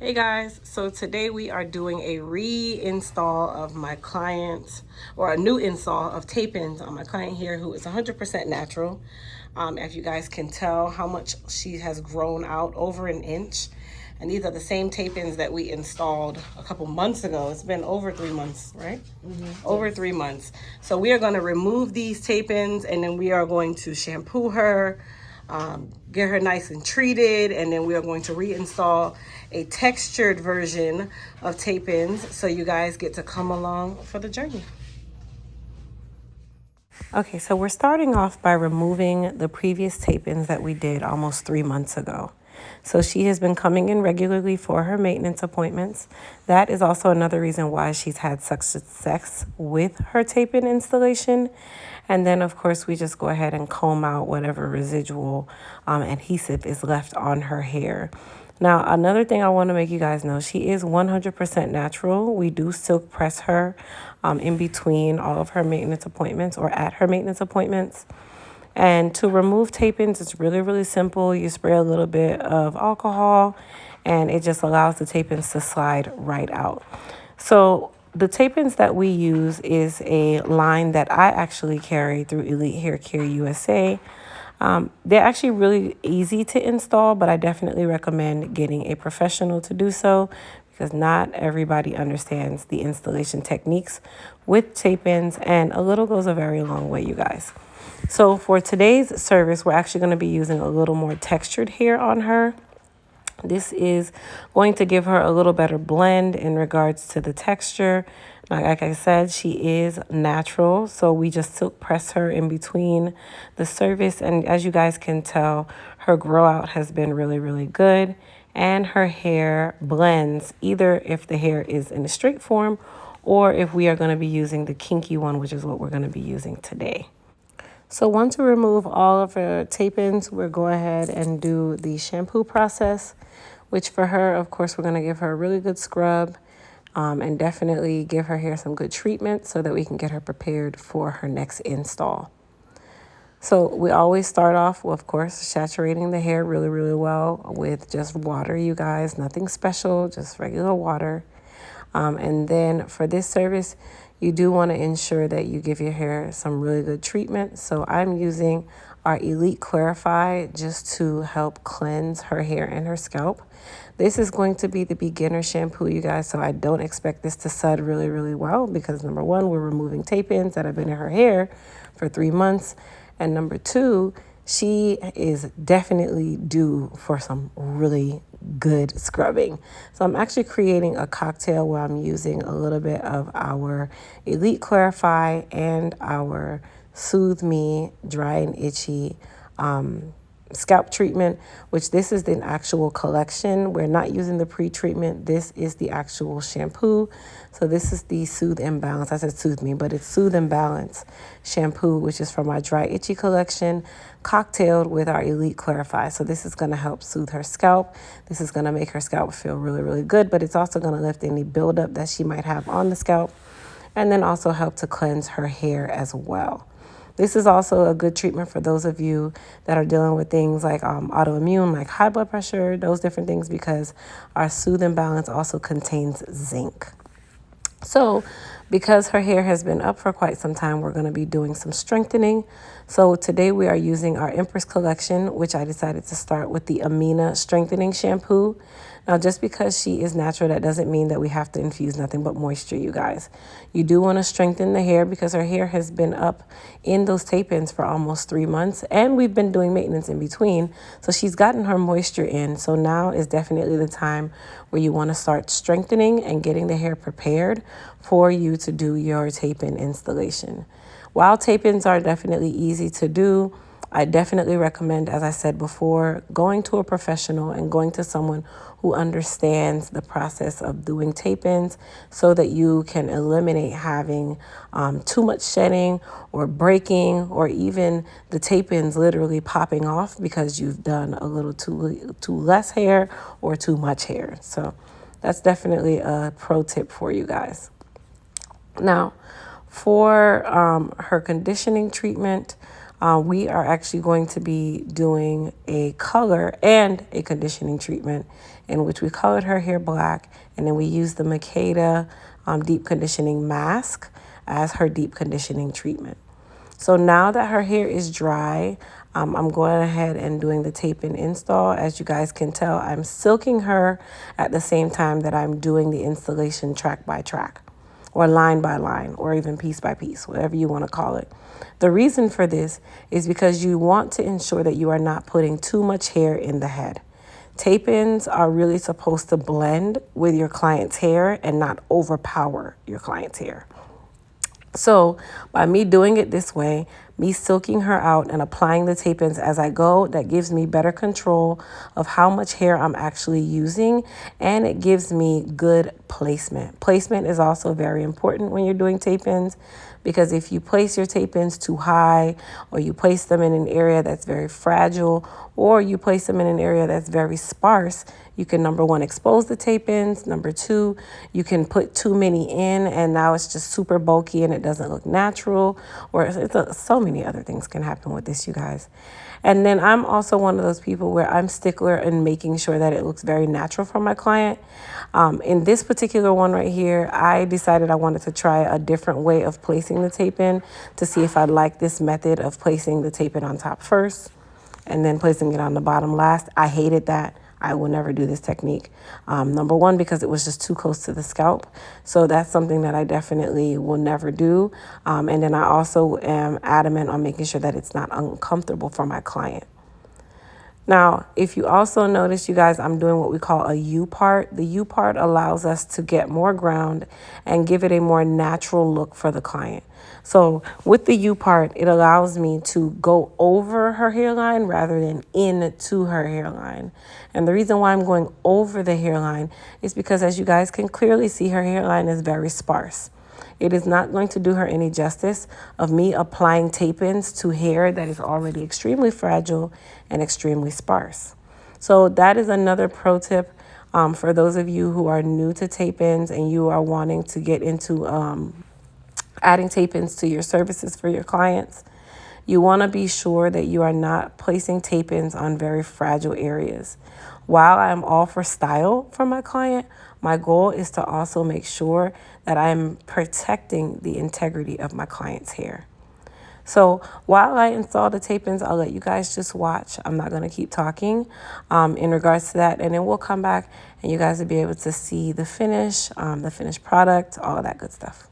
Hey guys, so today we are doing a reinstall of my client's, or a new install of tape-ins on my client here who is 100% natural. As you guys can tell how much she has grown out, over an inch. And these are the same tape-ins that we installed a couple months ago. It's been over 3 months, right? Over 3 months. So we are going to remove these tape-ins and then we are going to shampoo her, get her nice and treated, and then we are going to reinstall a textured version of tape-ins so you guys get to come along for the journey. Okay, so we're starting off by removing the previous tape-ins that we did almost 3 months ago. So she has been coming in regularly for her maintenance appointments. That is also another reason why she's had such success with her tape-in installation. And then, of course, we just go ahead and comb out whatever residual adhesive is left on her hair. Now, another thing I want to make you guys know, she is 100% natural. We do silk press her in between all of her maintenance appointments or at her maintenance appointments. And to remove tape-ins, it's really, really simple. You spray a little bit of alcohol and it just allows the tape-ins to slide right out. So the tape-ins that we use is a line that I actually carry through Elite Hair Care USA. They're actually really easy to install, but I definitely recommend getting a professional to do so because not everybody understands the installation techniques with tape-ins, and a little goes a very long way, you guys. So for today's service, we're actually going to be using a little more textured hair on her. This is going to give her a little better blend in regards to the texture. Like I said, she is natural, so we just silk press her in between the service. And as you guys can tell, her grow out has been really, really good. And her hair blends either if the hair is in a straight form or if we are going to be using the kinky one, which is what we're going to be using today. So once we remove all of her tape-ins, we'll go ahead and do the shampoo process, which for her, of course, we're going to give her a really good scrub and definitely give her hair some good treatment so that we can get her prepared for her next install. So we always start off, of course, saturating the hair really, really well with just water, you guys. Nothing special, just regular water. And then for this service, you do want to ensure that you give your hair some really good treatment. So I'm using our Elite Clarify just to help cleanse her hair and her scalp. This is going to be the beginner shampoo, you guys, so I don't expect this to sud really, really well because number one, we're removing tape-ins that have been in her hair for 3 months. And number two, she is definitely due for some really good scrubbing. So I'm actually creating a cocktail where I'm using a little bit of our Elite Clarify and our Soothe Me Dry and Itchy scalp treatment, which this is the actual collection. We're not using the pre-treatment. This is the actual shampoo. So this is the Soothe and Balance. I said Soothe Me, but it's Soothe and Balance shampoo, which is from our Dry Itchy collection, cocktailed with our Elite Clarify. So this is going to help soothe her scalp. This is going to make her scalp feel really, really good, but it's also going to lift any buildup that she might have on the scalp, and then also help to cleanse her hair as well. This is also a good treatment for those of you that are dealing with things like autoimmune, like high blood pressure, those different things, because our Soothe and Balance also contains zinc. So because her hair has been up for quite some time, we're going to be doing some strengthening. So today we are using our Empress collection, which I decided to start with the Amina strengthening shampoo. Now, just because she is natural, that doesn't mean that we have to infuse nothing but moisture, you guys. You do want to strengthen the hair because her hair has been up in those tape-ins for almost 3 months, and we've been doing maintenance in between. So she's gotten her moisture in. So now is definitely the time where you want to start strengthening and getting the hair prepared for you to do your tape-in installation. While tape-ins are definitely easy to do, I definitely recommend, as I said before, going to a professional and going to someone who understands the process of doing tape-ins so that you can eliminate having too much shedding or breaking, or even the tape-ins literally popping off because you've done a little too less hair or too much hair. So that's definitely a pro tip for you guys. Now, for her conditioning treatment, We are actually going to be doing a color and a conditioning treatment in which we colored her hair black, and then we used the Makeda deep conditioning mask as her deep conditioning treatment. So now that her hair is dry, I'm going ahead and doing the tape-in install. As you guys can tell, I'm silking her at the same time that I'm doing the installation track by track, or line by line, or even piece by piece, whatever you want to call it. The reason for this is because you want to ensure that you are not putting too much hair in the head. Tape-ins are really supposed to blend with your client's hair and not overpower your client's hair. So by me doing it this way, me silking her out and applying the tape-ins as I go, that gives me better control of how much hair I'm actually using, and it gives me good placement. Placement is also very important when you're doing tape-ins, because if you place your tape-ins too high, or you place them in an area that's very fragile, or you place them in an area that's very sparse, you can, number one, expose the tape-ins. Number two, you can put too many in, and now it's just super bulky and it doesn't look natural. Or so many other things can happen with this, you guys. And then I'm also one of those people where I'm stickler in making sure that it looks very natural for my client. In this particular one right here, I decided I wanted to try a different way of placing the tape-in to see if I like this method of placing the tape-in on top first and then placing it on the bottom last. I hated that. I will never do this technique. Number one, because it was just too close to the scalp. So that's something that I definitely will never do. And then I also am adamant on making sure that it's not uncomfortable for my client. Now, if you also notice, you guys, I'm doing what we call a U part. The U part allows us to get more ground and give it a more natural look for the client. So with the U part, it allows me to go over her hairline rather than into her hairline. And the reason why I'm going over the hairline is because, as you guys can clearly see, her hairline is very sparse. It is not going to do her any justice of me applying tape-ins to hair that is already extremely fragile and extremely sparse. So that is another pro tip for those of you who are new to tape-ins and you are wanting to get into adding tape-ins to your services for your clients. You want to be sure that you are not placing tape-ins on very fragile areas. While I'm all for style for my client, my goal is to also make sure that I'm protecting the integrity of my client's hair. So while I install the tape-ins, I'll let you guys just watch. I'm not going to keep talking in regards to that. And then we'll come back and you guys will be able to see the finished product, all of that good stuff.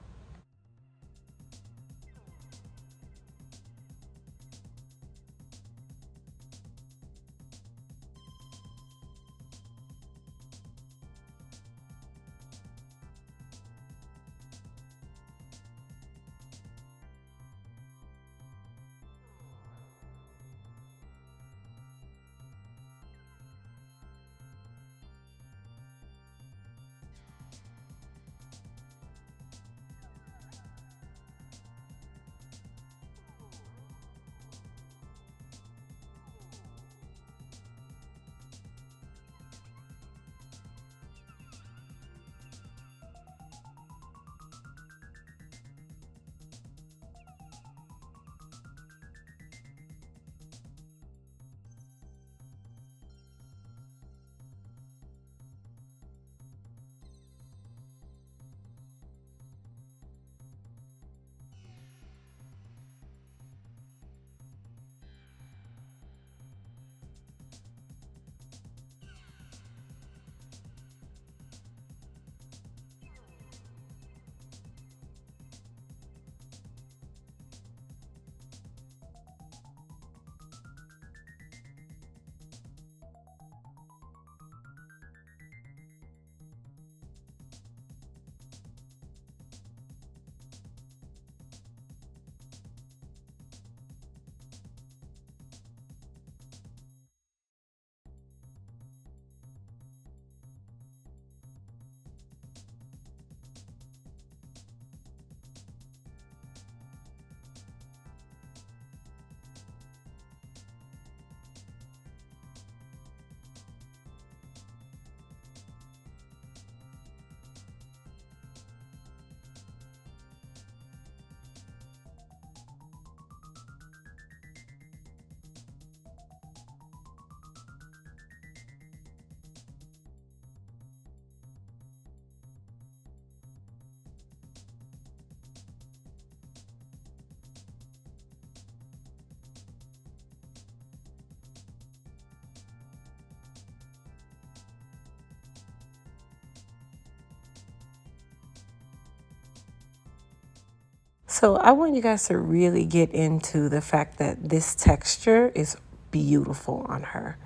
So I want you guys to really get into the fact that this texture is beautiful on her.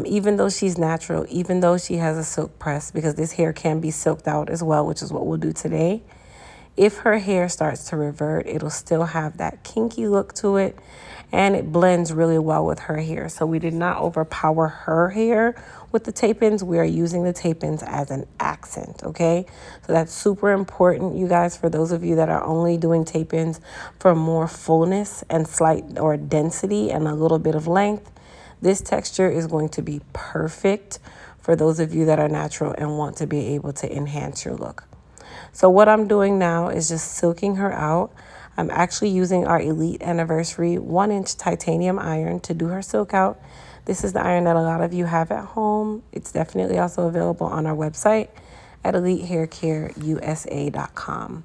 Even though she's natural, even though she has a silk press, because this hair can be silked out as well, which is what we'll do today. If her hair starts to revert, it'll still have that kinky look to it, and it blends really well with her hair. So we did not overpower her hair with the tape-ins. We are using the tape-ins as an accent, okay? So that's super important, you guys, for those of you that are only doing tape-ins for more fullness and slight or density and a little bit of length. This texture is going to be perfect for those of you that are natural and want to be able to enhance your look. So what I'm doing now is just silking her out. I'm actually using our Elite Anniversary 1-inch titanium iron to do her silk out. This is the iron that a lot of you have at home. It's definitely also available on our website at elitehaircareusa.com.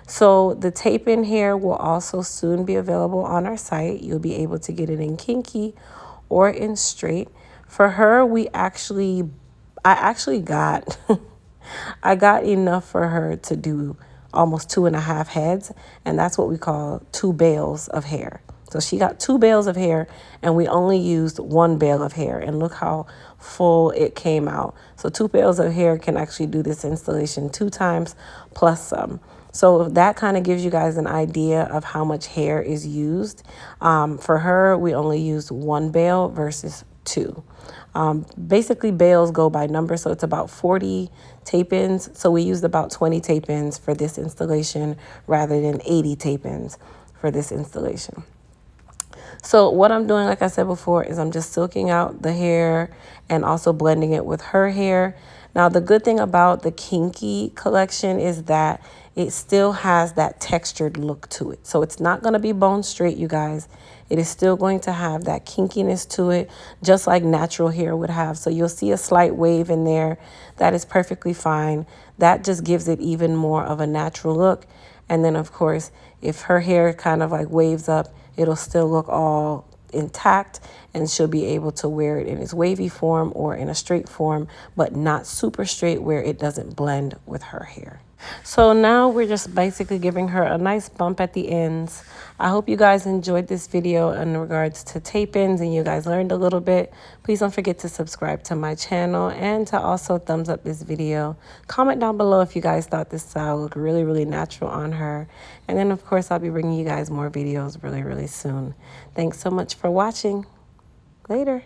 So the tape-in hair will also soon be available on our site. You'll be able to get it in kinky or in straight. For her, I actually got I got enough for her to do almost 2.5 heads, and that's what we call 2 bales of hair. So she got 2 bales of hair, and we only used 1 bale of hair, and look how full it came out. So 2 bales of hair can actually do this installation 2 times plus some. So that kind of gives you guys an idea of how much hair is used. For her, we only used 1 bale versus 2. Basically, bales go by number, so it's about 40 tape-ins. So we used about 20 tape-ins for this installation rather than 80 tape-ins for this installation. So what I'm doing, like I said before, is I'm just silking out the hair and also blending it with her hair. Now, the good thing about the Kinky collection is that it still has that textured look to it. So it's not going to be bone straight, you guys. It is still going to have that kinkiness to it, just like natural hair would have. So you'll see a slight wave in there. That is perfectly fine. That just gives it even more of a natural look. And then, of course, if her hair kind of like waves up, it'll still look all intact, and she'll be able to wear it in its wavy form or in a straight form, but not super straight where it doesn't blend with her hair. So now we're just basically giving her a nice bump at the ends. I hope you guys enjoyed this video in regards to tape-ins and you guys learned a little bit. Please don't forget to subscribe to my channel and to also thumbs up this video. Comment down below if you guys thought this style looked really, really natural on her. And then, of course, I'll be bringing you guys more videos really, really soon. Thanks so much for watching. Later.